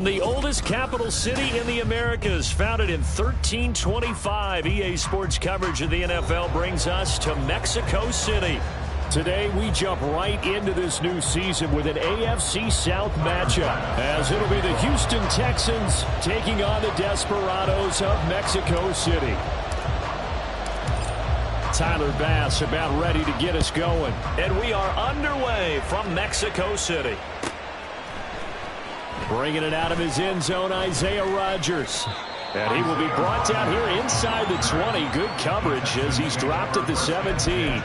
The oldest capital city in the Americas, founded in 1325. EA Sports coverage of the NFL brings us to Mexico City. Today, we jump right into this new season with an AFC South matchup, as it'll be the Houston Texans taking on the Desperados of Mexico City. Tyler Bass about ready to get us going. And we are underway from Mexico City. Bringing it out of his end zone, Isaiah Rodgers. And he will be brought down here inside the 20. Good coverage as he's dropped at the 17. And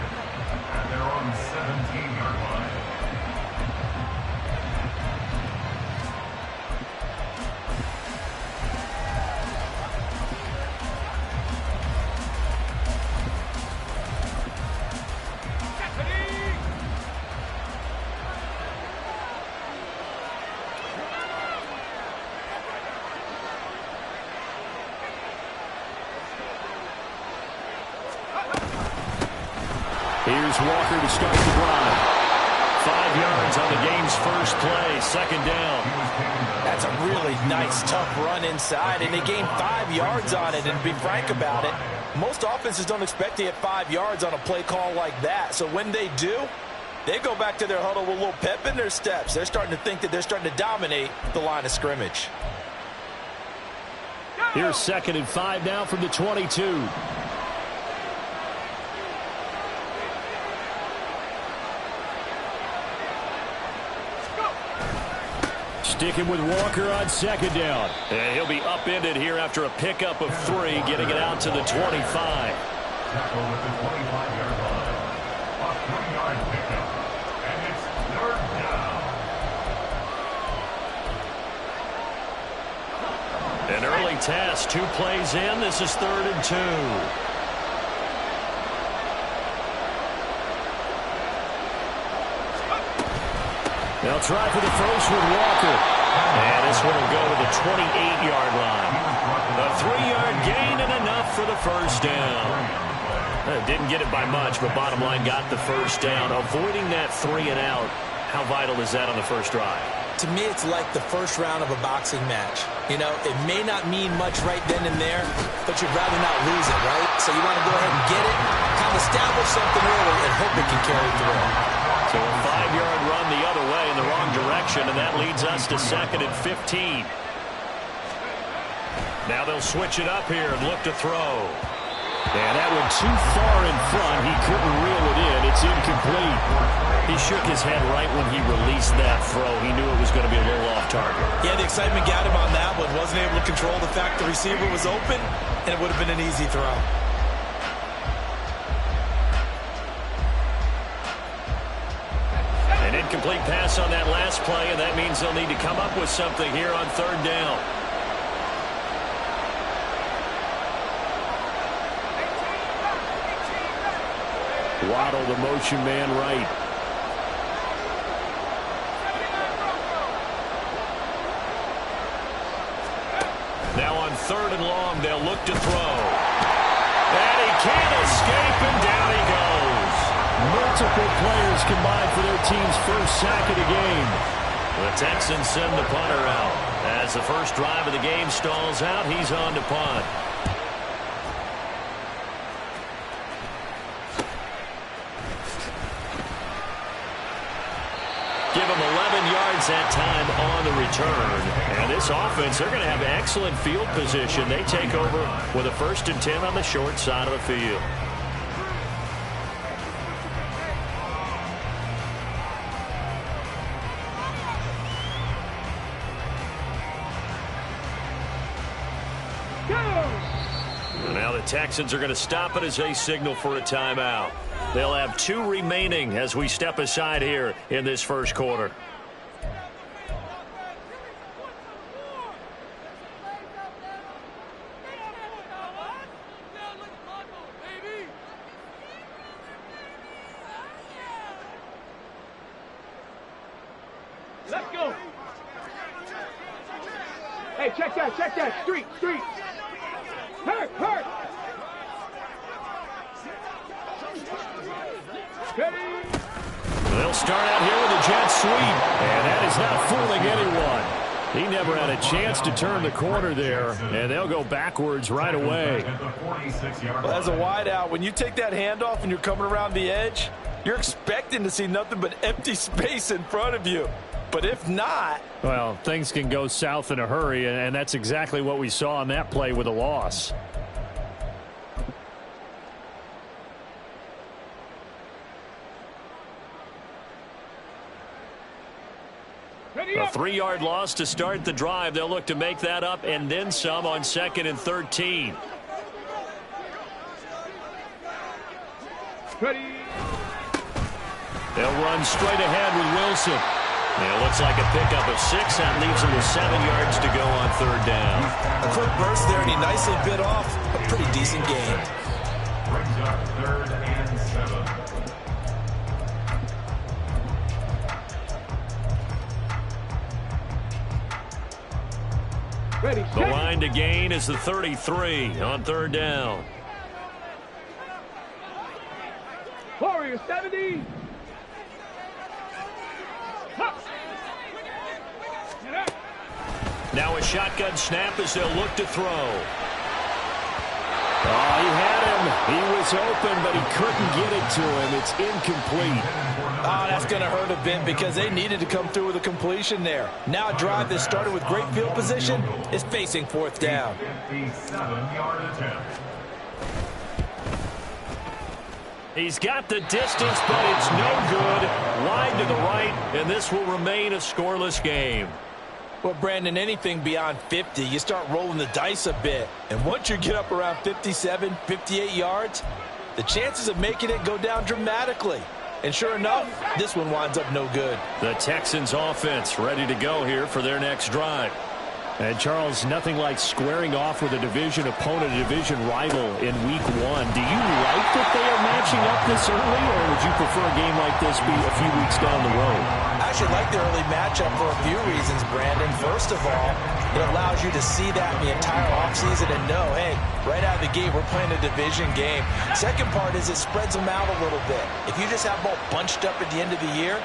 they're on the 17-yard line. Here's Walker to start the drive. 5 yards on the game's first play, second down. That's a really nice, tough run inside, and they gained 5 yards on it. And to be frank about it, most offenses don't expect to hit 5 yards on a play call like that. So when they do, they go back to their huddle with a little pep in their steps. They're starting to think that they're starting to dominate the line of scrimmage. Here's 2nd and 5 now from the 22. Sticking with Walker on second down. And he'll be upended here after a pickup of 3, getting it out to the 25. Tackle at the 25-yard line. A 3-yard pickup. And it's 3rd down. An early test. 2 plays in. This is 3rd and 2. They'll try for the first with Walker. And this one will go to the 28-yard line. A 3-yard gain and enough for the first down. Didn't get it by much, but bottom line got the first down. Avoiding that 3 and out. How vital is that on the first drive? To me, it's like the first round of a boxing match. You know, it may not mean much right then and there, but you'd rather not lose it, right? So you want to go ahead and get it, kind of establish something early, and hope it can carry through. So a 5-yard run the other way in the wrong direction, and that leads us to 2nd and 15. Now they'll switch it up here and look to throw. And that went too far in front. He couldn't reel it in. It's incomplete. He shook his head right when he released that throw. He knew it was going to be a little off target. Yeah, the excitement got him on that one. Wasn't able to control the fact the receiver was open, and it would have been an easy throw. An incomplete pass on that last play, and that means they'll need to come up with something here on 3rd down. Waddle, the motion man right. Now on 3rd and long, they'll look to throw. And he can't escape, and down he goes. Multiple players combined for their team's first sack of the game. The Texans send the punter out. As the first drive of the game stalls out, he's on to punt. Give him 11 yards that time on the return. And this offense, they're going to have excellent field position. They take over with a 1st and 10 on the short side of the field. Now the Texans are going to stop it as they signal for a timeout. They'll have 2 remaining as we step aside here in this first quarter. Let's go. Hey, check that. Street. Hurt. They'll start out here with a jet sweep, and that is not fooling anyone. He never had a chance to turn the corner there, and they'll go backwards right away. Well, as a wideout, when you take that handoff and you're coming around the edge, you're expecting to see nothing but empty space in front of you. But if not... well, things can go south in a hurry, and that's exactly what we saw on that play with a loss. A 3-yard loss to start the drive. They'll look to make that up and then some on 2nd and 13. Ready. They'll run straight ahead with Wilson. It looks like a pickup of 6. That leaves him with 7 yards to go on 3rd down. A quick burst there, and he nicely bit off a pretty decent gain. Brings up 3rd and 7. Ready. The line to gain is the 33 on 3rd down. Warrior 70. Now a shotgun snap as they'll look to throw. Oh, he had him. He was open, but he couldn't get it to him. It's incomplete. Oh, that's going to hurt a bit because they needed to come through with a completion there. Now a drive that started with great field position is facing 4th down. 57-yard attempt. He's got the distance, but it's no good. Wide to the right, and this will remain a scoreless game. Well, Brandon, anything beyond 50, you start rolling the dice a bit. And once you get up around 57, 58 yards, the chances of making it go down dramatically. And sure enough, this one winds up no good. The Texans offense ready to go here for their next drive. And Charles, nothing like squaring off with a division opponent, a division rival in week 1. Do you like that they are matching up this early, or would you prefer a game like this be a few weeks down the road? I actually like the early matchup for a few reasons, Brandon. First of all, it allows you to see that in the entire offseason and know, hey, right out of the gate, we're playing a division game. Second part is it spreads them out a little bit. If you just have them all bunched up at the end of the year,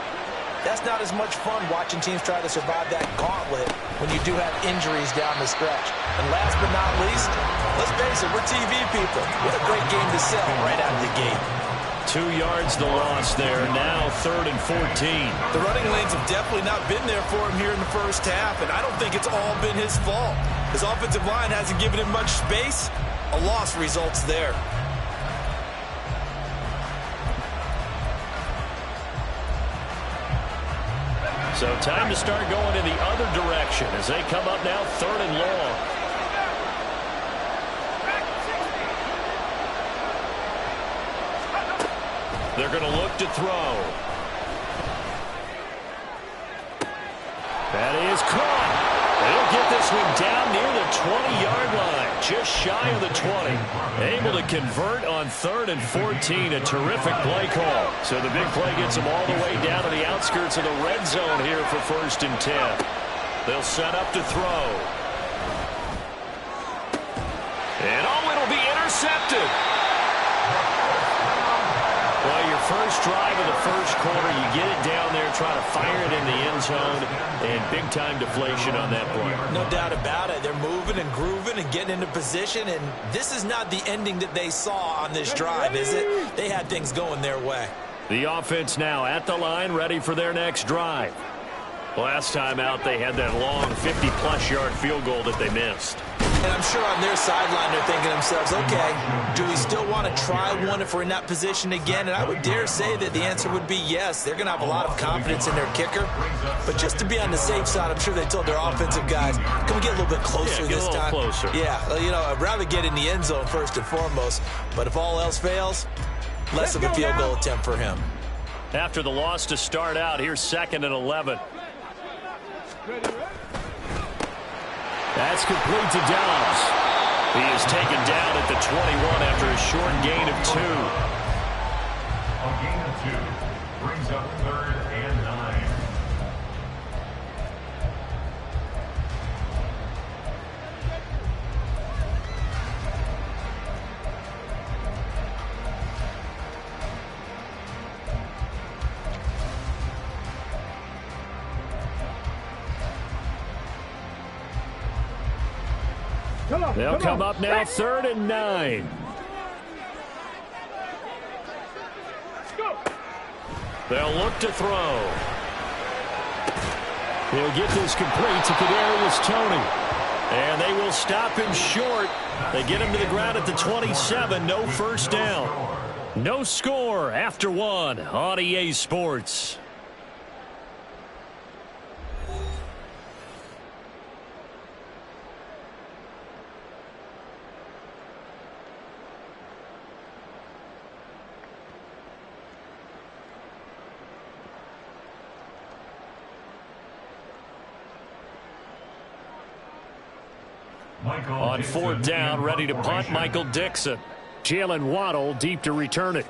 that's not as much fun watching teams try to survive that gauntlet when you do have injuries down the stretch. And last but not least, let's face it, we're TV people. What a great game to sell right out of the gate. 2 yards the loss there. Now 3rd and 14. The running lanes have definitely not been there for him here in the first half, and I don't think it's all been his fault. His offensive line hasn't given him much space. A loss results there. So time to start going in the other direction as they come up now 3rd and long. They're going to look to throw. That is caught. They'll get this one down near the 20-yard line, just shy of the 20. Able to convert on 3rd and 14. A terrific play call. So the big play gets them all the way down to the outskirts of the red zone here for 1st and 10. They'll set up to throw. And it'll be intercepted. Well, your first drive of the first quarter, you get it down there, try to fire it in the end zone, and big-time deflation on that play. No doubt about it. They're moving and grooving and getting into position, and this is not the ending that they saw on this drive, is it? They had things going their way. The offense now at the line, ready for their next drive. Last time out, they had that long 50-plus yard field goal that they missed. And I'm sure on their sideline they're thinking to themselves, okay, do we still want to try one if we're in that position again? And I would dare say that the answer would be yes. They're going to have a lot of confidence in their kicker. But just to be on the safe side, I'm sure they told their offensive guys, can we get a little bit closer this time? Closer. Yeah, you know, I'd rather get in the end zone first and foremost. But if all else fails, less of a field goal attempt for him. After the loss to start out, here's 2nd and 11. That's complete to Dobbs. He is taken down at the 21 after a short gain of 2. A gain of 2 brings up 3rd and 9. They'll come up now, 3rd and 9. They'll look to throw. He'll get this complete to Kadarius Toney. And they will stop him short. They get him to the ground at the 27. No first down. No score after 1 on EA Sports. On 4th down, ready to punt, Michael Dixon. Jalen Waddle deep to return it.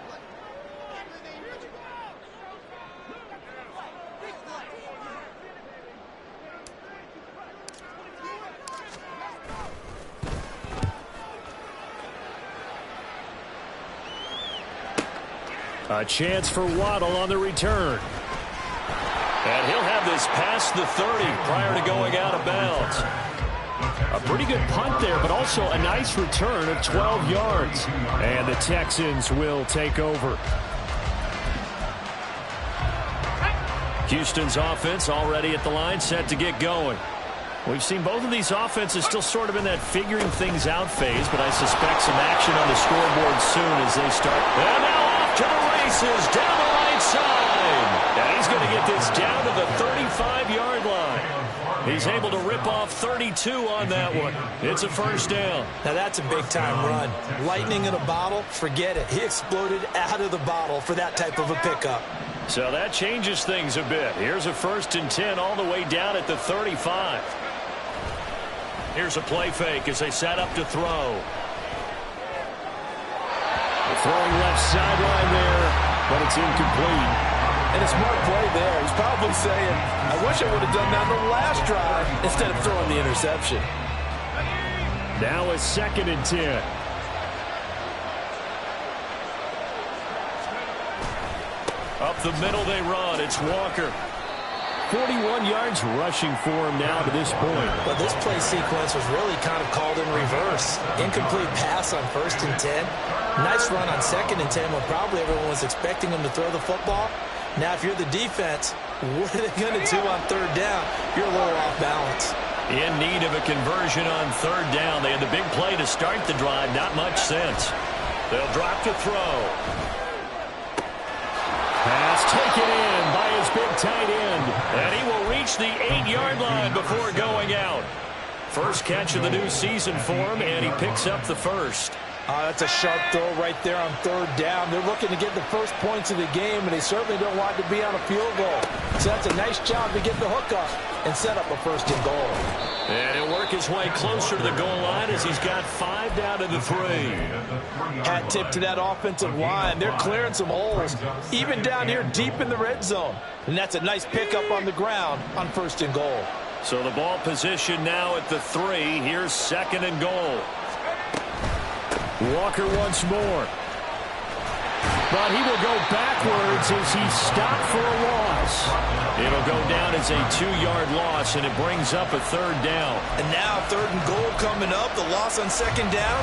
A chance for Waddle on the return. And he'll have this past the 30 prior to going out of bounds. A pretty good punt there, but also a nice return of 12 yards. And the Texans will take over. Houston's offense already at the line, set to get going. We've seen both of these offenses still sort of in that figuring things out phase, but I suspect some action on the scoreboard soon as they start. And now off to the races, down the right side. And he's going to get this down to the 35-yard line. He's able to rip off 32 on that one. It's a first down. Now that's a big-time run. Lightning in a bottle, forget it. He exploded out of the bottle for that type of a pickup. So that changes things a bit. Here's a 1st and 10 all the way down at the 35. Here's a play fake as they set up to throw. The throwing left sideline there, but it's incomplete. And a smart play there. He's probably saying, I wish I would have done that on the last drive instead of throwing the interception. Now a 2nd and 10. Up the middle they run. It's Walker. 41 yards rushing for him now to this point. But this play sequence was really kind of called in reverse. Incomplete pass on 1st and 10. Nice run on 2nd and 10 when probably everyone was expecting him to throw the football. Now, if you're the defense, what are they going to do on 3rd down? You're a little off balance. In need of a conversion on 3rd down. They had the big play to start the drive. Not much sense. They'll drop to throw. Pass taken in by his big tight end. And he will reach the 8-yard line before going out. First catch of the new season for him, and he picks up the first. That's a sharp throw right there on 3rd down. They're looking to get the first points of the game, and they certainly don't want to be on a field goal. So that's a nice job to get the hook up and set up a 1st and goal. And he'll work his way closer to the goal line as he's got 5 down to the 3. Hat tip to that offensive line. They're clearing some holes, even down here deep in the red zone. And that's a nice pickup on the ground on 1st and goal. So the ball position now at the 3. Here's 2nd and goal. Walker once more. But he will go backwards as he's stopped for a loss. It'll go down as a 2-yard loss, and it brings up a 3rd down. And now 3rd and goal coming up. The loss on 2nd down.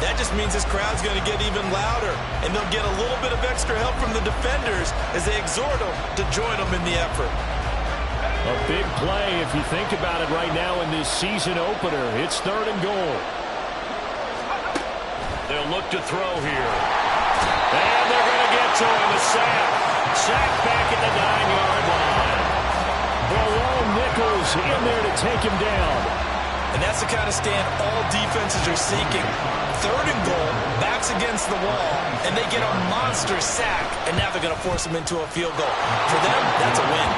That just means this crowd's going to get even louder. And they'll get a little bit of extra help from the defenders as they exhort them to join them in the effort. A big play if you think about it right now in this season opener. It's 3rd and goal. They'll look to throw here. And they're going to get to him. A sack. Sack back at the 9-yard line. Barone Nichols in there to take him down. And that's the kind of stand all defenses are seeking. 3rd and goal, backs against the wall, and they get a monster sack, and now they're going to force them into a field goal. For them, that's a win.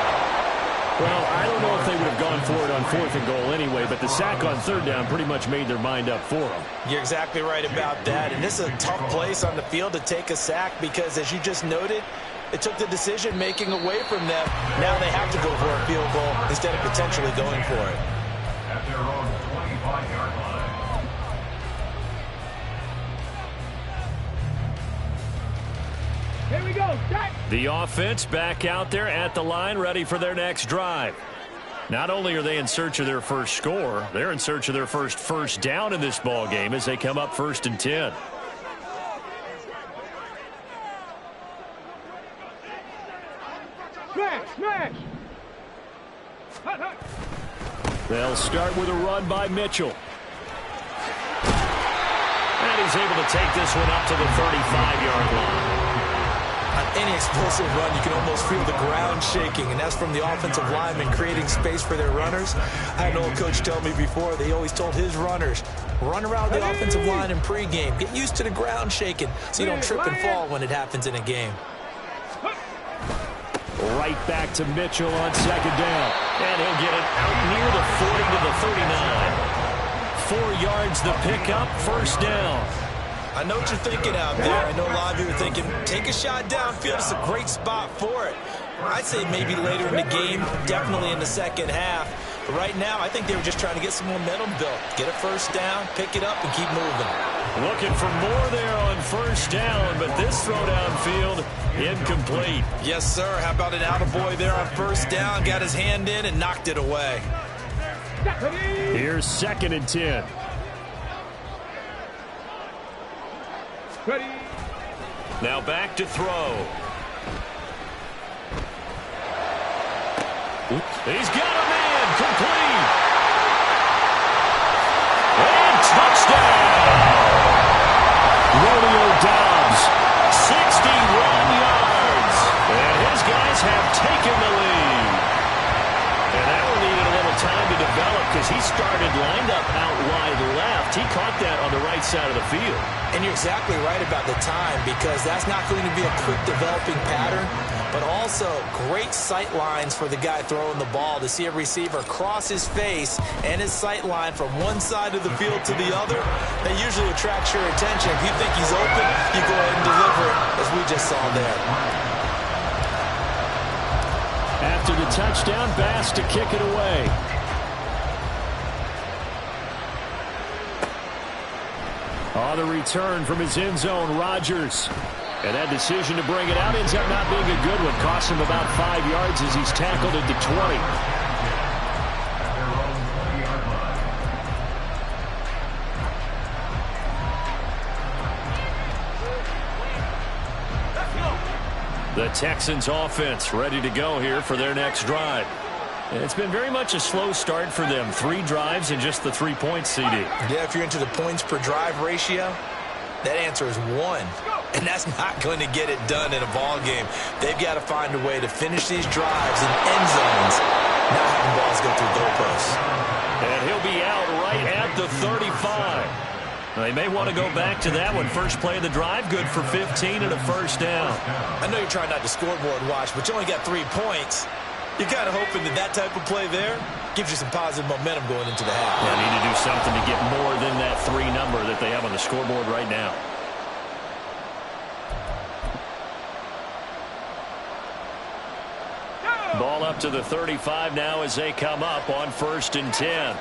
Well, I don't know if they would have gone for it on 4th and goal anyway, but the sack on 3rd down pretty much made their mind up for them. You're exactly right about that, and this is a tough place on the field to take a sack because, as you just noted, it took the decision-making away from them. Now they have to go for a field goal instead of potentially going for it. At their own 25-yard line. Here we go. Set. The offense back out there at the line, ready for their next drive. Not only are they in search of their first score, they're in search of their first down in this ball game as they come up 1st and 10. Smash! They'll start with a run by Mitchell. And he's able to take this one up to the 35-yard line. On any explosive run, you can almost feel the ground shaking, and that's from the offensive linemen creating space for their runners. I had an old coach tell me before, they always told his runners, run around the offensive line in pregame. Get used to the ground shaking so you don't trip and fall when it happens in a game. Right back to Mitchell on 2nd down. And he'll get it out near the 40 to the 39. 4 yards the pickup, 1st down. I know what you're thinking out there. I know a lot of you are thinking, take a shot downfield. It's a great spot for it. I'd say maybe later in the game, definitely in the second half. But right now, I think they were just trying to get some momentum built. Get a 1st down, pick it up, and keep moving. Looking for more there on 1st down, but this throw downfield, incomplete. Yes, sir. How about an attaboy there on 1st down? Got his hand in and knocked it away. Here's 2nd and 10. Ready. Now back to throw. He's got a man, complete. And touchdown. Romeo Doubs, 61 yards. And his guys have taken the lead. And that one needed a little time to develop because he started lined up out wide left. He caught that on the right side of the field. And you're exactly right about the time because that's not going to be a quick developing pattern, but also great sight lines for the guy throwing the ball to see a receiver cross his face and his sight line from one side of the field to the other. That usually attracts your attention. If you think he's open, you go ahead and deliver it, as we just saw there. After the touchdown, Bass to kick it away. On the return from his end zone, Rodgers. And that decision to bring it out ends up not being a good one. Cost him about 5 yards as he's tackled at the 20. The Texans offense ready to go here for their next drive. And it's been very much a slow start for them. 3 drives and just the 3 points, CD. Yeah, if you're into the points per drive ratio, that answer is 1. And that's not going to get it done in a ball game. They've got to find a way to finish these drives in end zones, not having balls go through goalposts. And he'll be out right at the 35. They may want to go back to that one. First play of the drive, good for 15 and a 1st down. I know you're trying not to scoreboard watch, but you only got 3 points. You're kind of hoping that that type of play there gives you some positive momentum going into the half. They need to do something to get more than that 3 number that they have on the scoreboard right now. Ball up to the 35 now as they come up on 1st and 10.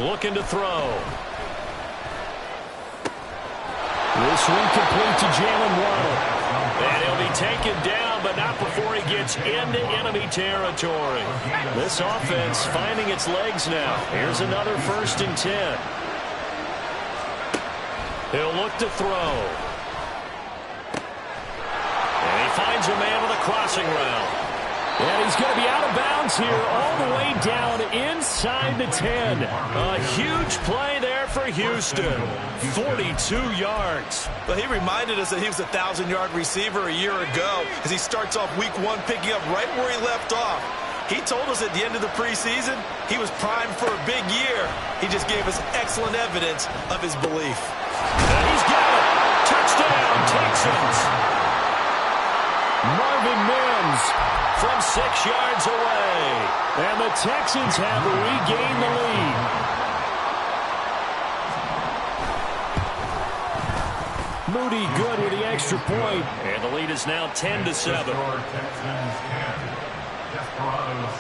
Looking to throw. This one complete to Jalen Waddle. And he'll be taken down, but not before he gets into enemy territory. This offense finding its legs now. Here's another 1st and 10. He'll look to throw. And he finds a man with a crossing route. And he's going to be out of bounds here all the way down inside the 10. A huge play there for Houston. 42 yards. But he reminded us that he was a 1,000-yard receiver a year ago as he starts off week 1 picking up right where he left off. He told us at the end of the preseason he was primed for a big year. He just gave us excellent evidence of his belief. And he's got it. Touchdown, Texans. Marvin Mims from 6 yards away. And the Texans have regained the lead. Moody good with the extra point. And the lead is now 10-7. Texans 10, Desperados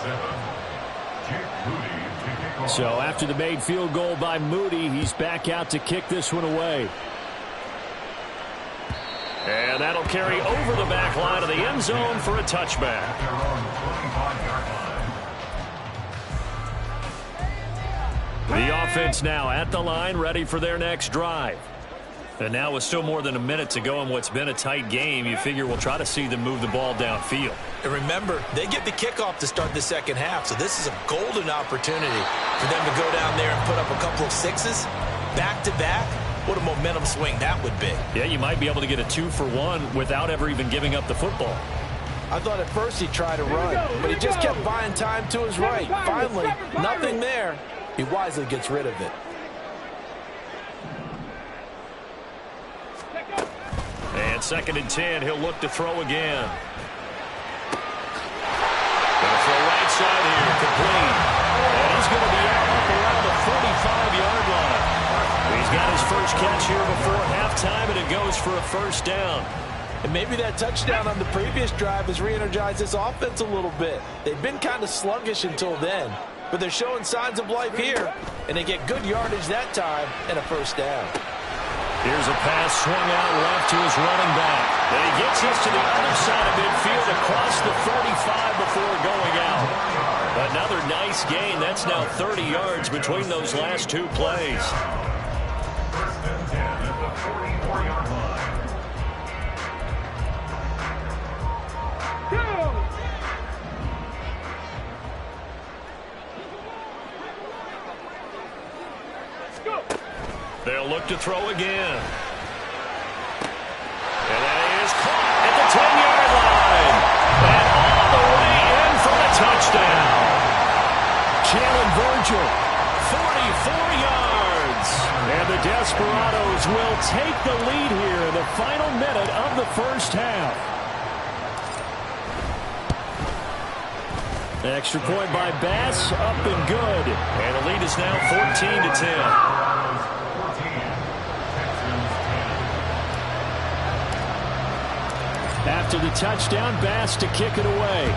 7. So after the made field goal by Moody, he's back out to kick this one away. And that'll carry over the back line of the end zone for a touchback. The offense now at the line, ready for their next drive. And now with still more than a minute to go in what's been a tight game, you figure we'll try to see them move the ball downfield. And remember, they get the kickoff to start the second half, so this is a golden opportunity for them to go down there and put up a couple of sixes back-to-back. What a momentum swing that would be. Yeah, you might be able to get a 2-for-1 without ever even giving up the football. I thought at first he tried to run, but he just kept buying time to his right. Finally, nothing there. He wisely gets rid of it. And 2nd and 10, he'll look to throw again. Gonna throw right side here, complete. And he's going to be out up around the 45-yard line. He's got his first catch here before halftime, and it goes for a first down. And maybe that touchdown on the previous drive has re-energized this offense a little bit. They've been kind of sluggish until then, but they're showing signs of life here, and they get good yardage that time and a first down. Here's a pass swung out left to his running back. And he gets us to the other side of midfield across the 45 before going out. Another nice gain. That's now 30 yards between those last two plays. First and 10 at the 44-yard line. They'll look to throw again. And that is caught at the 10-yard line. And all the way in for a touchdown. Jalen Virgil, 44 yards. And the Desperados will take the lead here in the final minute of the first half. Extra point by Bass, up and good. And the lead is now 14-10. After the touchdown, Bass to kick it away.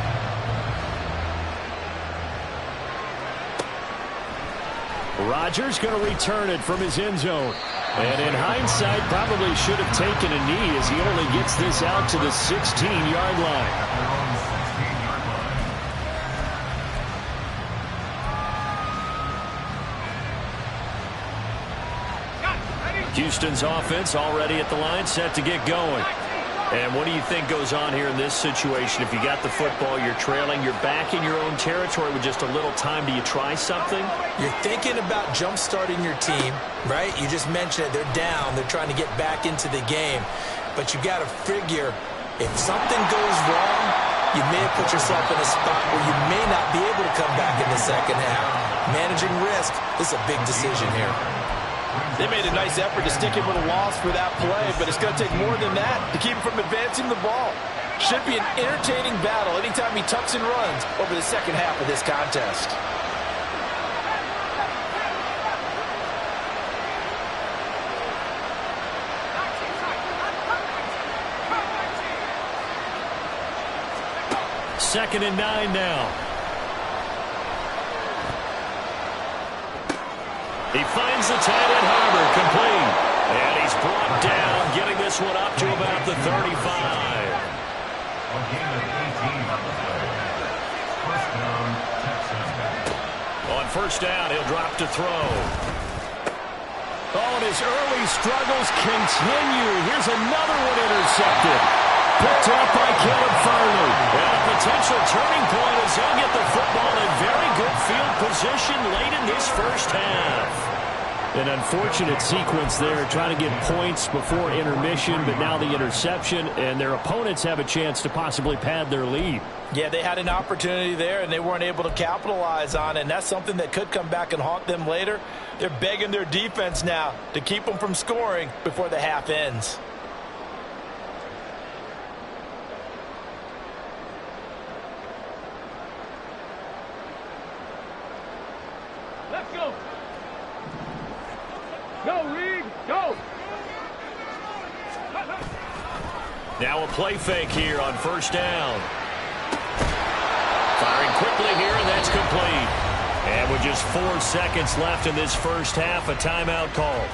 Rodgers going to return it from his end zone. And in hindsight, probably should have taken a knee as he only gets this out to the 16-yard line. Houston's offense already at the line, set to get going. And what do you think goes on here in this situation? If you got the football, you're trailing, you're back in your own territory with just a little time. Do you try something? You're thinking about jump-starting your team, right? You just mentioned it. They're down. They're trying to get back into the game. But you got to figure, if something goes wrong, you may have put yourself in a spot where you may not be able to come back in the second half. Managing risk is a big decision here. They made a nice effort to stick him with a loss for that play, but it's going to take more than that to keep him from advancing the ball. Should be an entertaining battle anytime he tucks and runs over the second half of this contest. Second and 9 now. He finds the tight end Harbor, complete. And he's brought down, getting this one up to about the 35. A gain of 18 on the play. First down, Texans. On first down, he'll drop to throw. Oh, and his early struggles continue. Here's another one intercepted. Picked up by Caleb Farley. And a potential turning point as he'll get the football in very good field position late in this first half. An unfortunate sequence there, trying to get points before intermission, but now the interception, and their opponents have a chance to possibly pad their lead. Yeah, they had an opportunity there, and they weren't able to capitalize on it, and that's something that could come back and haunt them later. They're begging their defense now to keep them from scoring before the half ends. Let's go. Go, Reed, go. Now a play fake here on first down. Firing quickly here, and that's complete. And with just 4 seconds left in this first half, a timeout call.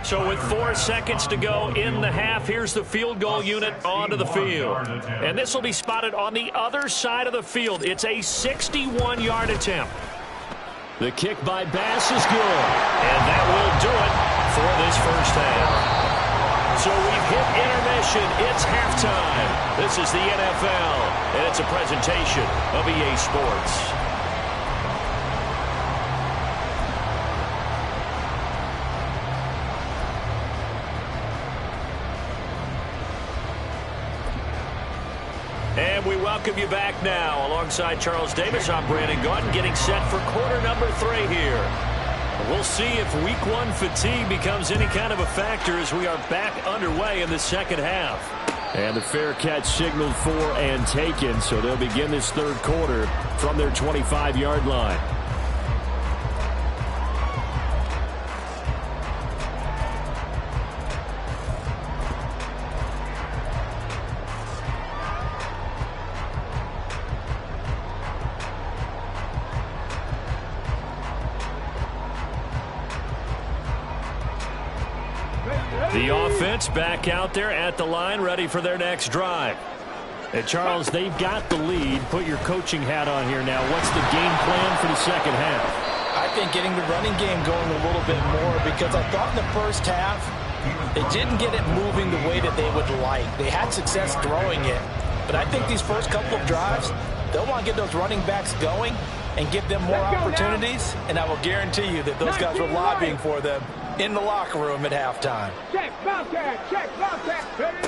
So with 4 seconds to go in the half, here's the field goal unit onto the field. And this will be spotted on the other side of the field. It's a 61-yard attempt. The kick by Bass is good. And that will do it for this first half. So we've hit intermission. It's halftime. This is the NFL, and it's a presentation of EA Sports. And we welcome you back now. Alongside Charles Davis, I'm Brandon Gaudin, getting set for quarter number 3 here. We'll see if week 1 fatigue becomes any kind of a factor as we are back underway in the second half. And the fair catch signaled for and taken, so they'll begin this third quarter from their 25-yard line. The offense back out there at the line, ready for their next drive. And Charles, they've got the lead. Put your coaching hat on here now. What's the game plan for the second half? I think getting the running game going a little bit more, because I thought in the first half they didn't get it moving the way that they would like. They had success throwing it, but I think these first couple of drives, they'll want to get those running backs going and give them more opportunities, and I will guarantee you that those guys were lobbying for them in the locker room at halftime. Check, Bobcat, ready?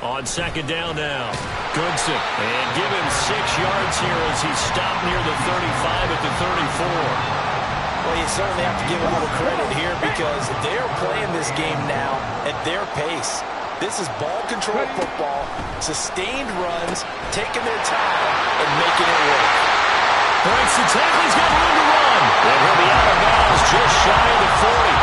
On second down now, Goodson. And give him 6 yards here as he stopped near the 35 at the 34. Well, you certainly have to give a little credit here because they're playing this game now at their pace. This is ball control football, sustained runs, taking their time, and making it work. Breaks the tackle, he's got room to run. And he'll be out of bounds just shy of the 40.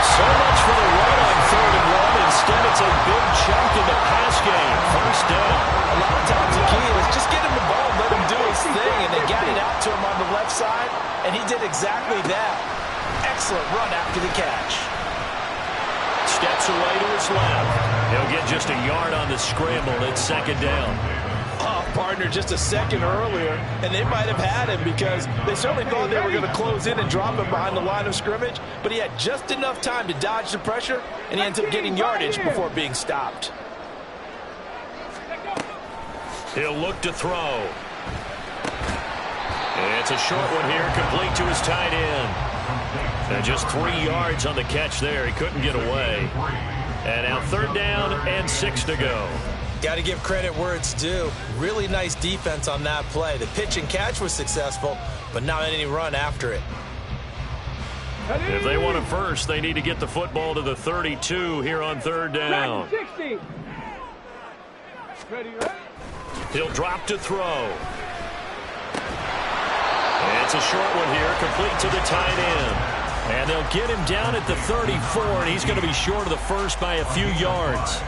So much for the run on 3rd and 1. Instead, it's a big chunk in the pass game. First down. A lot of times the key is just get him the ball and let him do his thing, and they got it out to him on the left side, and he did exactly that. Excellent run after the catch. Steps away to his left. He'll get just a yard on the scramble. It's second down. Partner just a second earlier, and they might have had him because they certainly thought they were going to close in and drop him behind the line of scrimmage, but he had just enough time to dodge the pressure, and he ends up getting yardage before being stopped. He'll look to throw. It's a short one here, complete to his tight end. And just 3 yards on the catch there. He couldn't get away. And now 3rd down and 6 to go. Got to give credit where it's due. Really nice defense on that play. The pitch and catch was successful, but not any run after it. If they want a first, they need to get the football to the 32 here on 3rd down. He'll drop to throw. It's a short one here, complete to the tight end. And they'll get him down at the 34, and he's going to be short of the first by a few yards.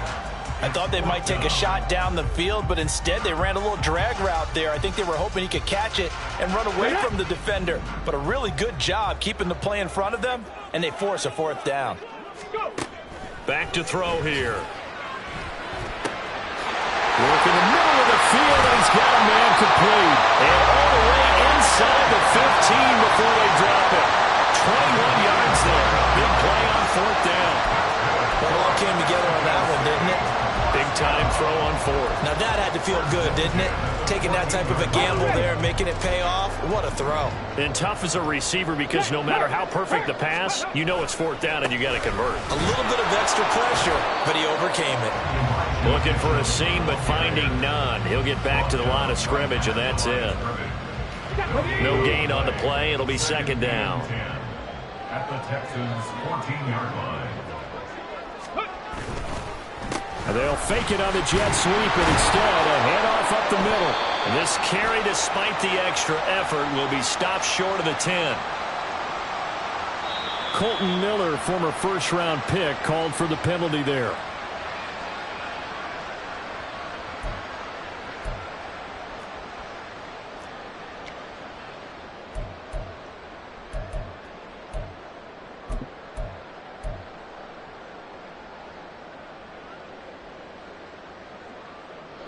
I thought they might take a shot down the field, but instead they ran a little drag route there. I think they were hoping he could catch it and run away from the defender. But a really good job keeping the play in front of them, and they force a 4th down. Back to throw here. Work in the middle of the field, and he's got a man complete. And all the way inside the 15 before they drop it. 21 yards there. Big play on 4th down. Well, it all came together on that one, didn't it? Big-time throw on 4th. Now that had to feel good, didn't it? Taking that type of a gamble there, making it pay off. What a throw. And tough as a receiver because no matter how perfect the pass, you know it's 4th down and you got to convert. A little bit of extra pressure, but he overcame it. Looking for a seam, but finding none. He'll get back to the line of scrimmage, and that's it. No gain on the play. It'll be 2nd down. At the Texans' 14-yard line. And they'll fake it on the jet sweep, and instead a handoff up the middle. And this carry, despite the extra effort, will be stopped short of the 10. Colton Miller, former first-round pick, called for the penalty there.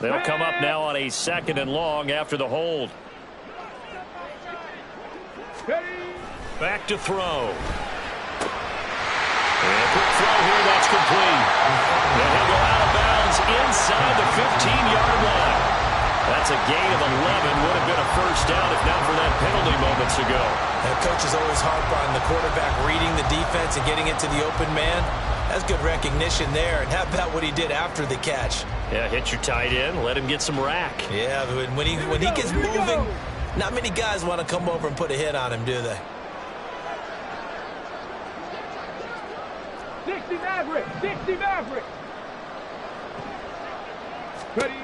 They'll come up now on a 2nd and long after the hold. Back to throw. And quick throw here, that's complete. And he'll go out of bounds inside the 15-yard line. That's a gain of 11. Would have been a first down if not for that penalty moments ago. And coaches always harp on the quarterback reading the defense and getting it to the open man. That's good recognition there. And how about what he did after the catch? Yeah, hit your tight end, let him get some rack. Yeah, when he gets moving, not many guys want to come over and put a hit on him, do they? 60 Maverick! 60 Maverick! Ready?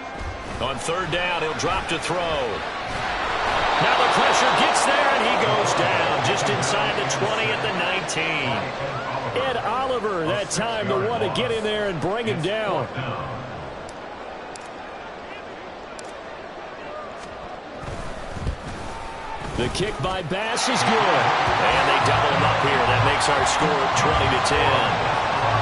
On 3rd down, he'll drop to throw. Now the pressure gets there, and he goes down just inside the 20 at the 19. Ed Oliver, that time the one to get in there and bring him down. The kick by Bass is good. And they double him up here. That makes our score 20-10.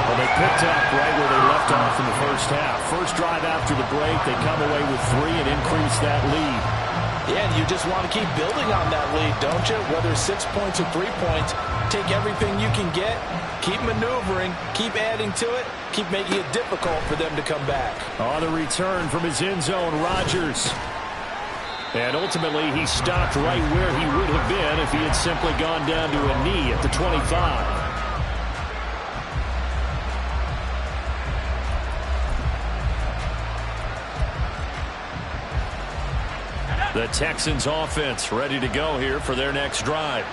Well, they picked up right where they left off in the first half. First drive after the break, they come away with 3 and increase that lead. Yeah, and you just want to keep building on that lead, don't you? Whether it's 6 points or 3 points, take everything you can get, keep maneuvering, keep adding to it, keep making it difficult for them to come back. On the return from his end zone, Rodgers. And ultimately, he stopped right where he would have been if he had simply gone down to a knee at the 25. The Texans offense ready to go here for their next drive.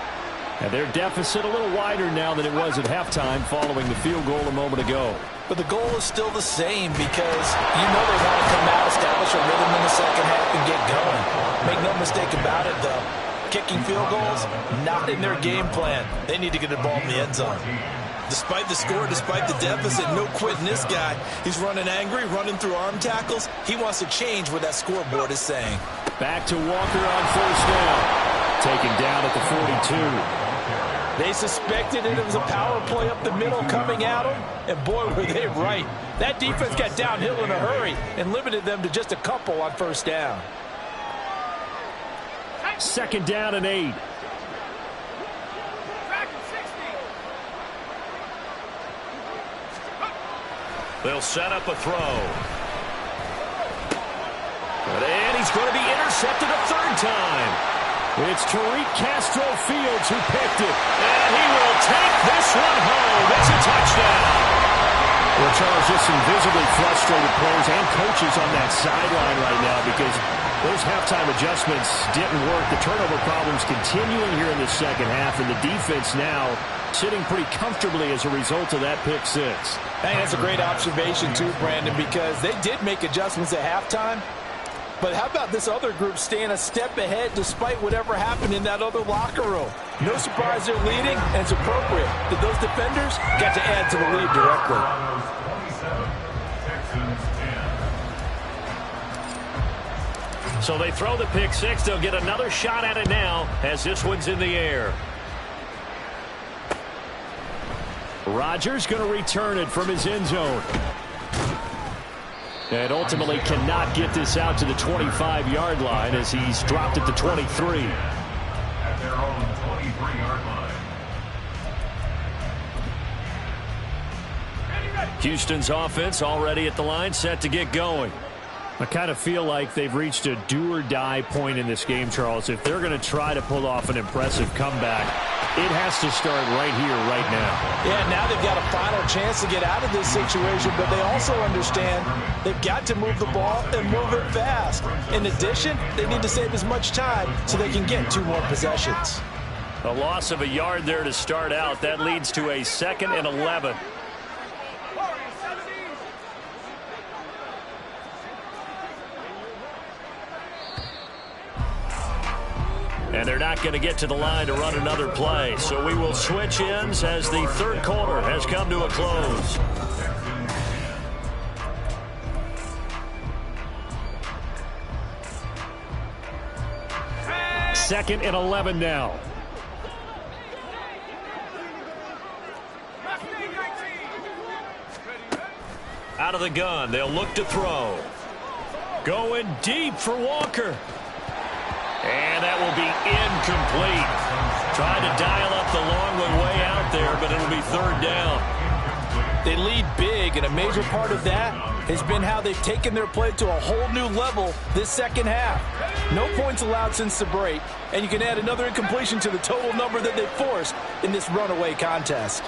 And their deficit a little wider now than it was at halftime following the field goal a moment ago. But the goal is still the same because you know they want to come out, establish a rhythm in the second half, and get going. Make no mistake about it, though. Kicking field goals, not in their game plan. They need to get the ball in the end zone. Despite the score, despite the deficit, no quitting this guy. He's running angry, running through arm tackles. He wants to change what that scoreboard is saying. Back to Walker on 1st down. Taken down at the 42. They suspected it was a power play up the middle coming at them, and boy, were they right. That defense got downhill in a hurry and limited them to just a couple on 1st down. 2nd down and 8. They'll set up a throw. And he's going to be intercepted a 3rd time. It's Tariq Castro Fields who picked it. And he will take this one home. It's a touchdown. Well, Charles, just some visibly frustrated players and coaches on that sideline right now because those halftime adjustments didn't work. The turnover problems continuing here in the second half, and the defense now sitting pretty comfortably as a result of that pick 6. I think that's a great observation too, Brandon, because they did make adjustments at halftime. But how about this other group staying a step ahead despite whatever happened in that other locker room? No surprise they're leading, and it's appropriate that those defenders got to add to the lead directly. So they throw the pick 6. They'll get another shot at it now as this one's in the air. Rodgers going to return it from his end zone. And ultimately cannot get this out to the 25-yard line as he's dropped at the 23. At their own 23-yard line. Houston's offense already at the line, set to get going. I kind of feel like they've reached a do-or-die point in this game, Charles. If they're going to try to pull off an impressive comeback, it has to start right here, right now. Yeah, now they've got a final chance to get out of this situation, but they also understand they've got to move the ball and move it fast. In addition, they need to save as much time so they can get 2 more possessions. A loss of a yard there to start out. That leads to a 2nd and 11. And they're not going to get to the line to run another play. So we will switch ends as the 3rd quarter has come to a close. Second and 11 now. Out of the gun. They'll look to throw. Going deep for Walker. And that will be incomplete. Trying to dial up the long way out there, but it'll be third down. They lead big, and a major part of that has been how they've taken their play to a whole new level this second half. No points allowed since the break, and you can add another incompletion to the total number that they forced in this runaway contest.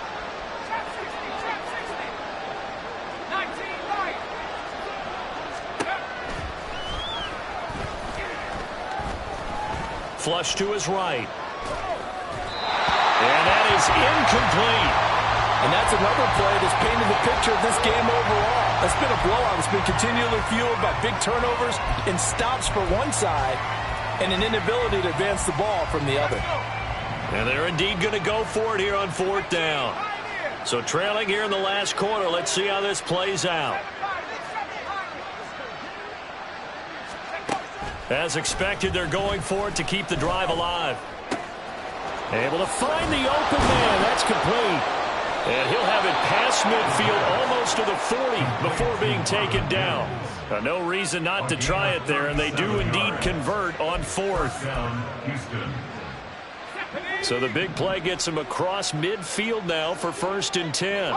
Flush to his right. And that is incomplete. And that's another play that's painted the picture of this game overall. That's been a blowout that's been continually fueled by big turnovers and stops for one side and an inability to advance the ball from the other. And they're indeed going to go for it here on fourth down. So trailing here in the last quarter, let's see how this plays out. As expected, they're going for it to keep the drive alive. Able to find the open man. That's complete. And he'll have it past midfield almost to the 40 before being taken down. No reason not to try it there, and they do indeed convert on fourth. So the big play gets him across midfield now for 1st and 10.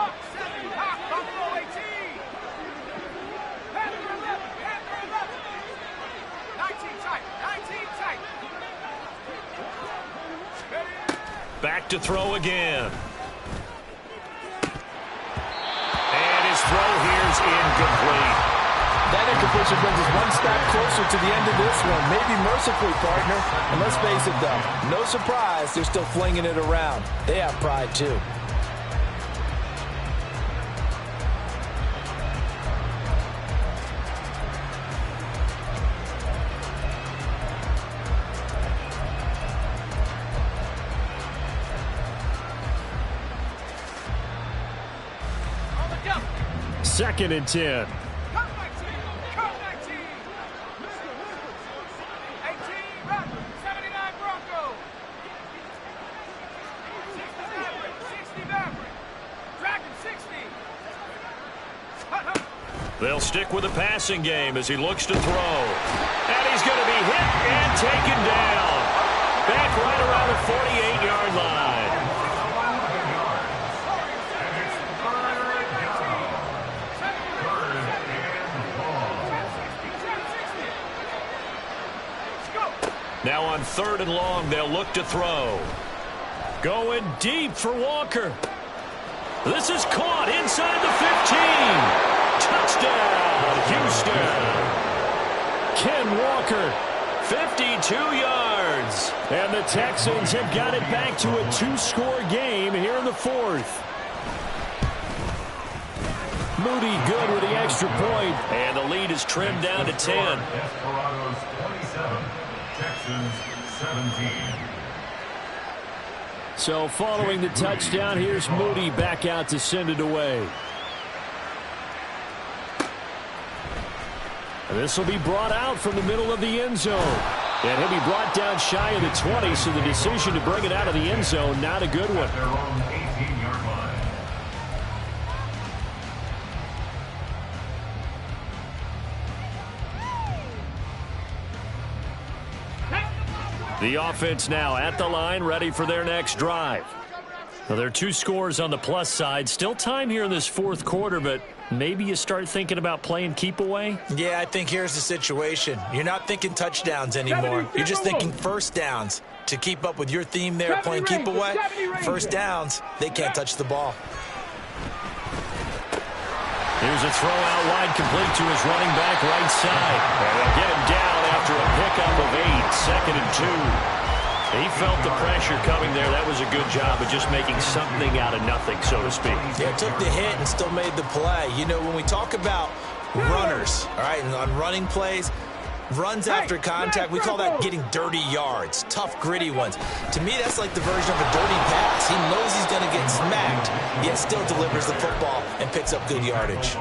Back to throw again. And his throw here's incomplete. That incompletion brings us one step closer to the end of this one. Maybe mercifully, partner. And let's face it, though, no surprise, they're still flinging it around. They have pride, too. Second and 10. They'll stick with the passing game as he looks to throw. And he's going to be hit and taken down. Back right around the 48-yard line. Now on 3rd and long, they'll look to throw. Going deep for Walker. This is caught inside the 15. Touchdown, Houston. Ken Walker, 52 yards. And the Texans have got it back to a 2-score game here in the 4th. Moody good with the extra point. And the lead is trimmed down to 10. Desperados 27, Texans 17. So following the touchdown, here's Moody back out to send it away. And this will be brought out from the middle of the end zone. And he'll be brought down shy of the 20, so the decision to bring it out of the end zone, not a good one. Their own 18-yard line. The offense now at the line, ready for their next drive. Now, there are 2 scores on the plus side. Still time here in this 4th quarter, but maybe you start thinking about playing keep away? Yeah, I think here's the situation. You're not thinking touchdowns anymore. You're just thinking first downs. To keep up with your theme there, playing keep away, first downs, they can't touch the ball. Here's a throw out wide, complete to his running back right side. And they'll get him down after a pickup of 8, 2nd and 2. He felt the pressure coming there. That was a good job of just making something out of nothing, so to speak. Yeah, took the hit and still made the play. You know, when we talk about runners, all right, and on running plays, Runs after contact, we call that getting dirty yards, tough, gritty ones. To me, that's like the version of a dirty pass. He knows he's going to get smacked, yet still delivers the football and picks up good yardage.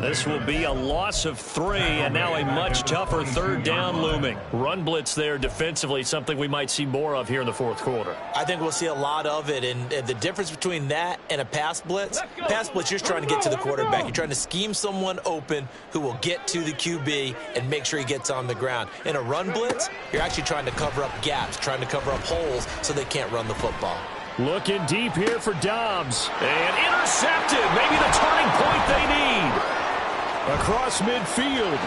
This will be a loss of 3, and now a much tougher third down looming. Run blitz there defensively, something we might see more of here in the fourth quarter. I think we'll see a lot of it, and the difference between that and a pass blitz, you're just trying to get to the quarterback. You're trying to scheme someone open who will get to the QB and make sure he gets on the ground. In a run blitz, you're actually trying to cover up gaps, trying to cover up holes so they can't run the football. Looking deep here for Dobbs. And intercepted. Maybe the turning point they need. Across midfield.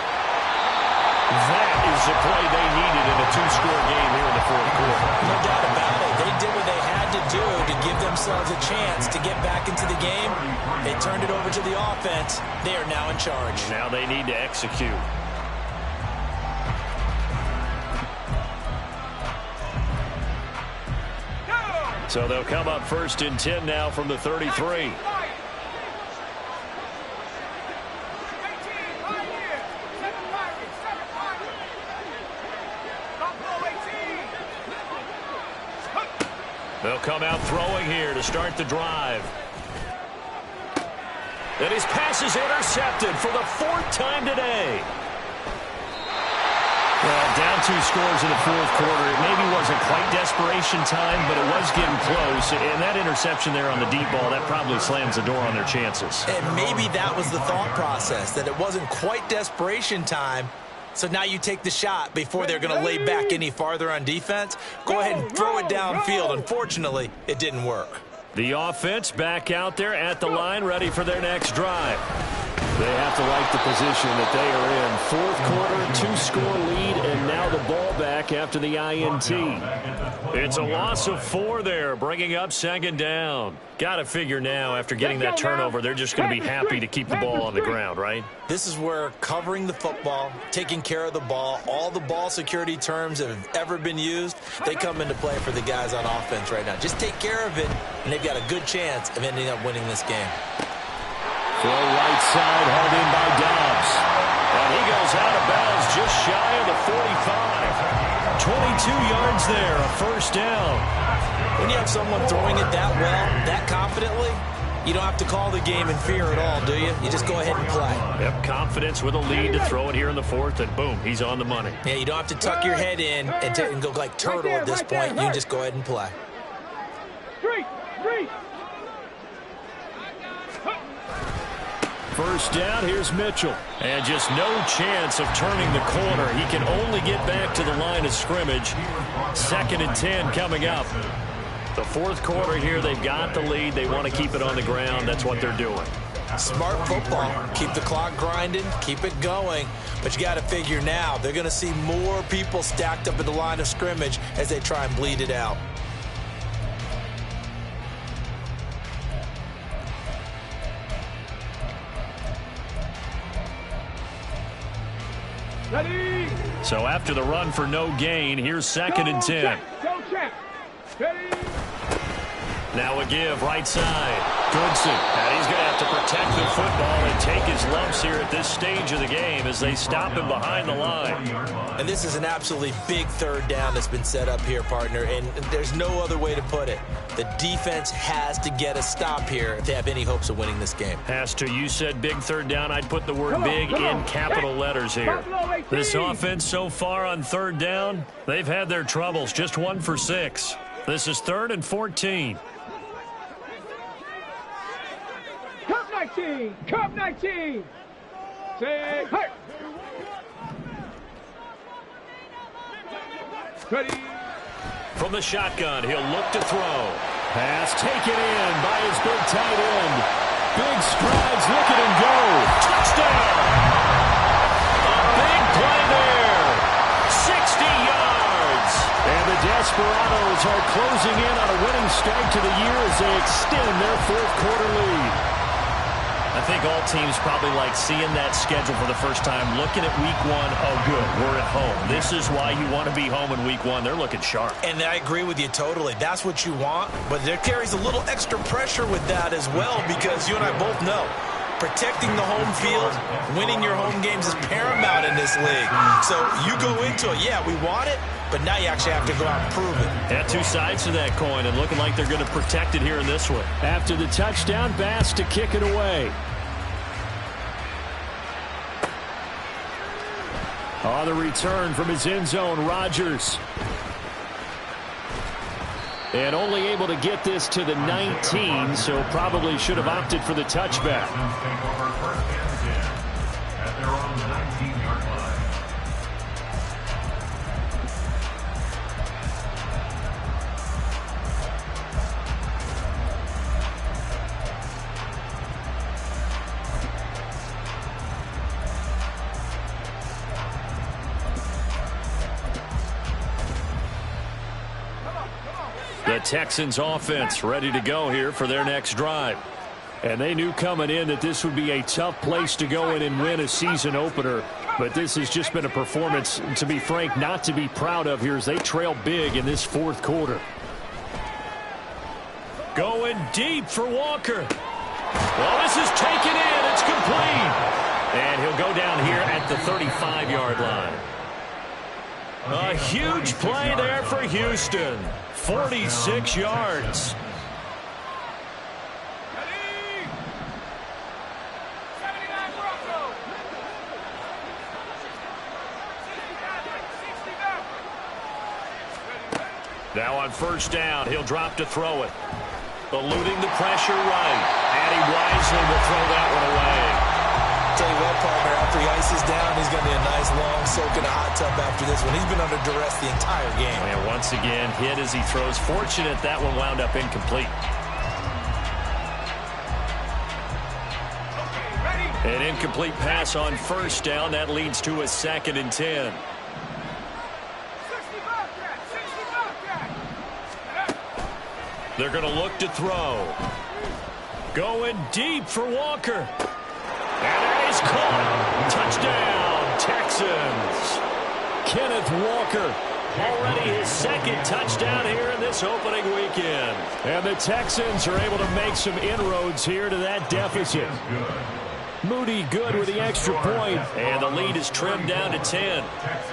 That is the play they needed in a 2-score game here in the fourth quarter. No doubt about it. They did what they had to do to give themselves a chance to get back into the game. They turned it over to the offense. They are now in charge. Now they need to execute. So they'll come up 1st and 10 now from the 33. They'll come out throwing here to start the drive. And his pass is intercepted for the 4th time today. Well, down 2 scores in the fourth quarter. It maybe wasn't quite desperation time, but it was getting close. And that interception there on the deep ball, that probably slams the door on their chances. And maybe that was the thought process, that it wasn't quite desperation time. So now you take the shot before they're going to lay back any farther on defense. Go ahead and throw it downfield. Unfortunately, it didn't work. The offense back out there at the line, ready for their next drive. They have to like the position that they are in. Fourth quarter, 2-score lead, and now the ball back after the INT. It's a loss of 4 there, bringing up 2nd down. Got to figure now, after getting that turnover, they're just going to be happy to keep the ball on the ground, right? This is where covering the football, taking care of the ball, all the ball security terms that have ever been used, they come into play for the guys on offense right now. Just take care of it, and they've got a good chance of ending up winning this game. Throw right side, held in by Dobbs. And he goes out of bounds just shy of the 45. 22 yards there, a 1st down. When you have someone throwing it that well, that confidently, you don't have to call the game in fear at all, do you? You just go ahead and play. Yep, confidence with a lead to throw it here in the 4th, and boom, he's on the money. Yeah, you don't have to tuck your head in and go like turtle at this point. You can just go ahead and play. 3. 1st down, here's Mitchell. And just no chance of turning the corner. He can only get back to the line of scrimmage. 2nd and 10 coming up. The 4th quarter here, they've got the lead. They want to keep it on the ground. That's what they're doing. Smart football. Keep the clock grinding. Keep it going. But you got to figure now, they're going to see more people stacked up at the line of scrimmage as they try and bleed it out. Ready. So after the run for no gain, here's 2nd and 10. Go check. Ready. Now a give, right side. Goodson. And he's going to have to protect the football and take his lumps here at this stage of the game as they stop him behind the line. And this is an absolutely big 3rd down that's been set up here, partner, and there's no other way to put it. The defense has to get a stop here if they have any hopes of winning this game. Has to. You said big 3rd down. I'd put the word big in capital letters here. This offense so far on 3rd down, they've had their troubles. Just 1 for 6. This is 3rd and 14. Cup 19. Cup 19. Say, hey. Ready. From the shotgun, he'll look to throw. Pass taken in by his big tight end. Big strides, look at him go. Touchdown! A big play there. 60 yards. And the Desperados are closing in on a winning start to the year as they extend their 4th quarter lead. I think all teams probably like seeing that schedule for the first time, looking at week 1. Oh, good, we're at home. This is why you want to be home in week 1. They're looking sharp. And I agree with you totally. That's what you want, but there carries a little extra pressure with that as well because you and I both know Protecting the home field, winning your home games is paramount in this league. So you go into it, yeah, we want it, but now you actually have to go out and prove it. Yeah, two sides to that coin, and looking like they're going to protect it here in this one. After the touchdown, Bass to kick it away. On the return from his end zone, Rodgers. And only able to get this to the 19, so probably should have opted for the touchback. At their own 19-yard line. The Texans offense ready to go here for their next drive. And they knew coming in that this would be a tough place to go in and win a season opener. But this has just been a performance, to be frank, not to be proud of here as they trail big in this fourth quarter. Going deep for Walker. Well, this is taken in. It's complete. And he'll go down here at the 35-yard line. A huge play there for Houston. 46 yards. Now on first down, he'll drop to throw it. Eluding the pressure right. And he wisely will throw that one away. Tell you what, partner, after he ices down, he's going to be a nice long soak in a hot tub after this one. He's been under duress the entire game. And once again, hit as he throws. Fortunate that one wound up incomplete. An incomplete pass on first down. That leads to a 2nd and 10. They're going to look to throw. Going deep for Walker. And he's caught. Touchdown, Texans. Kenneth Walker, already his 2nd touchdown here in this opening weekend. And the Texans are able to make some inroads here to that deficit. Moody good with the extra point. And the lead is trimmed down to 10.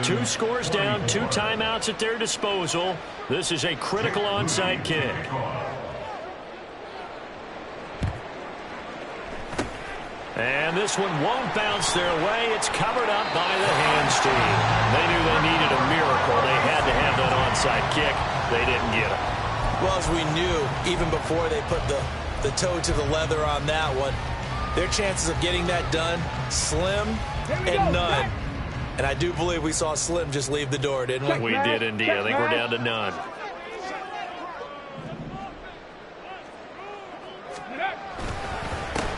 2 scores down, 2 timeouts at their disposal. This is a critical onside kick. And this one won't bounce their way. It's covered up by the hands team. They knew they needed a miracle. They had to have that onside kick. They didn't get it. Well, as we knew, even before they put the toe to the leather on that one, their chances of getting that done, slim and none. And I do believe we saw Slim just leave the door, didn't we? We did indeed. I think we're down to none.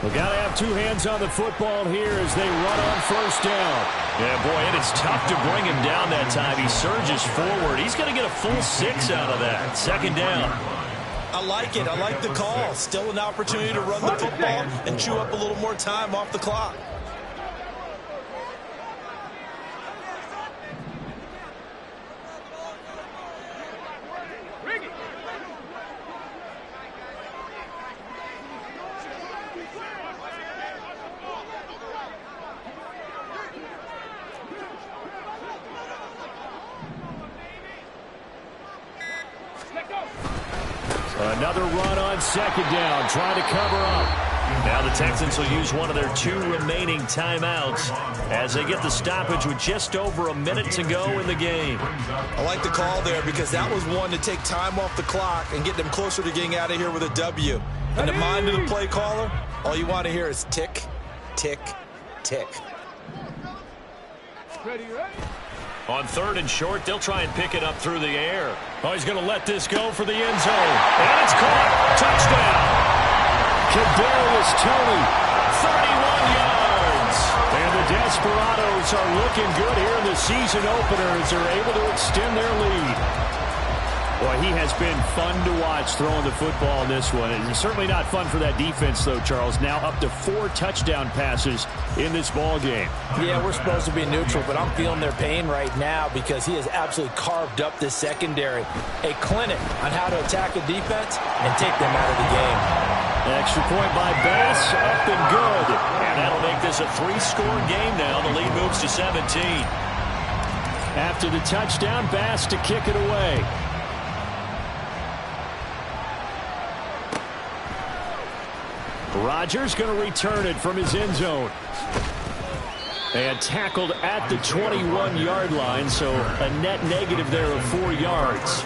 We got to have 2 hands on the football here as they run on first down. Yeah, boy, and it's tough to bring him down that time. He surges forward. He's going to get a full 6 out of that. 2nd down. I like it. I like the call. Still an opportunity to run the football and chew up a little more time off the clock. Another run on 2nd down, trying to cover up. Now the Texans will use one of their 2 remaining timeouts as they get the stoppage with just over a minute to go in the game. I like the call there because that was one to take time off the clock and get them closer to getting out of here with a W. In the mind of the play caller, all you want to hear is tick, tick, tick. Ready, ready. On 3rd and short, they'll try and pick it up through the air. Oh, he's going to let this go for the end zone. And it's caught. Touchdown. Kadarius Toney, 31 yards. And the Desperados are looking good here in the season opener as they're able to extend their lead. Boy, he has been fun to watch throwing the football in this one. It's certainly not fun for that defense, though, Charles. Now up to 4 touchdown passes in this ball game. Yeah, we're supposed to be neutral, but I'm feeling their pain right now because he has absolutely carved up this secondary. A clinic on how to attack a defense and take them out of the game. Extra point by Bass, up and good. And that'll make this a 3-score game now. The lead moves to 17. After the touchdown, Bass to kick it away. Rodgers going to return it from his end zone. And tackled at the 21-yard line, so a net negative there of 4 yards.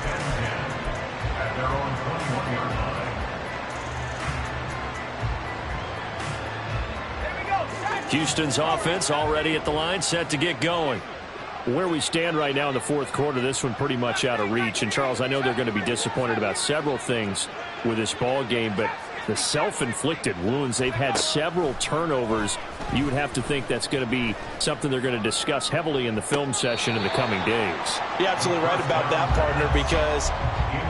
Houston's offense already at the line, set to get going. Where we stand right now in the fourth quarter, this one pretty much out of reach. And, Charles, I know they're going to be disappointed about several things with this ball game, but the self-inflicted wounds, they've had several turnovers. You would have to think that's going to be something they're going to discuss heavily in the film session in the coming days. You're absolutely right about that, partner, because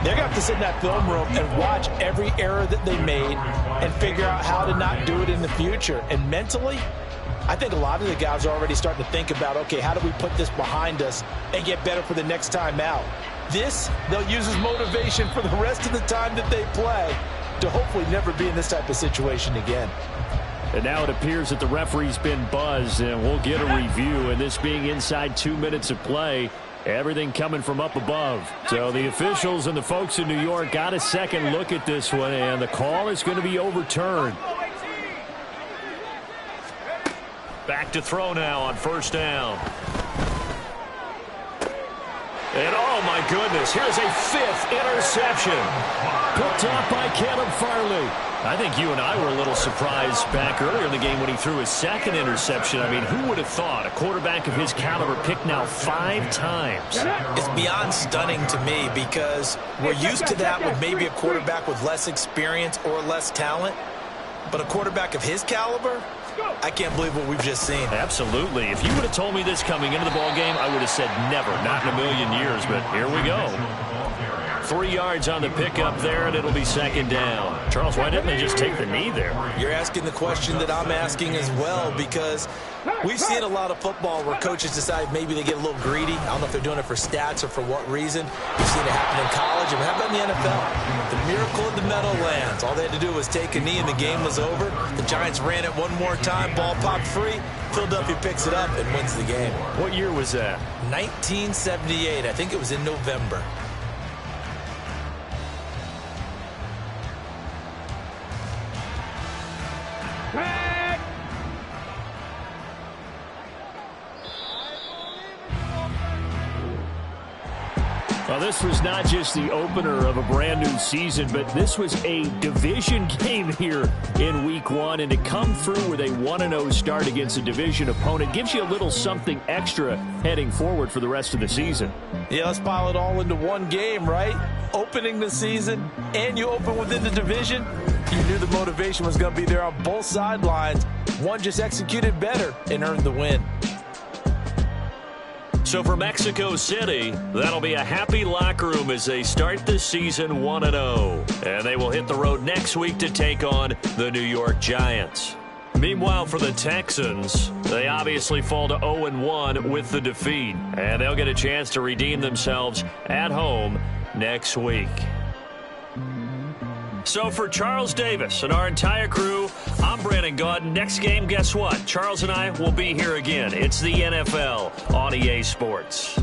they're going to have to sit in that film room and watch every error that they made and figure out how to not do it in the future. And mentally, I think a lot of the guys are already starting to think about, okay, how do we put this behind us and get better for the next time out? This, they'll use as motivation for the rest of the time that they play to hopefully never be in this type of situation again. And now it appears that the referee's been buzzed, and we'll get a review. And this being inside 2 minutes of play, everything coming from up above. So the officials and the folks in New York got a second look at this one, and the call is going to be overturned. Back to throw now on first down. And oh my goodness, here's a 5th interception. Picked off by Caleb Farley. I think you and I were a little surprised back earlier in the game when he threw his 2nd interception. I mean, who would have thought a quarterback of his caliber picked now 5 times? It's beyond stunning to me because we're used to that with maybe a quarterback with less experience or less talent. But a quarterback of his caliber, I can't believe what we've just seen. Absolutely. If you would have told me this coming into the ball game, I would have said never, not in a million years, but here we go. 3 yards on the pickup there, and it'll be 2nd down. Charles, why didn't they just take the knee there? You're asking the question that I'm asking as well, because we've seen a lot of football where coaches decide maybe they get a little greedy. I don't know if they're doing it for stats or for what reason. We've seen it happen in college. And how about in the NFL? The miracle of the Meadowlands. All they had to do was take a knee and the game was over. The Giants ran it one more time. Ball popped free. Philadelphia picks it up and wins the game. What year was that? 1978. I think it was in November. Well, this was not just the opener of a brand new season, but this was a division game here in week 1. And to come through with a 1-0 start against a division opponent gives you a little something extra heading forward for the rest of the season. Yeah, let's pile it all into one game, right? Opening the season, and you open within the division. You knew the motivation was going to be there on both sidelines. One just executed better and earned the win. So for Mexico City, that'll be a happy locker room as they start this season 1-0. And they will hit the road next week to take on the New York Giants. Meanwhile, for the Texans, they obviously fall to 0-1 with the defeat. And they'll get a chance to redeem themselves at home next week. So for Charles Davis and our entire crew, I'm Brandon Gaudin. Next game, guess what? Charles and I will be here again. It's the NFL on EA Sports.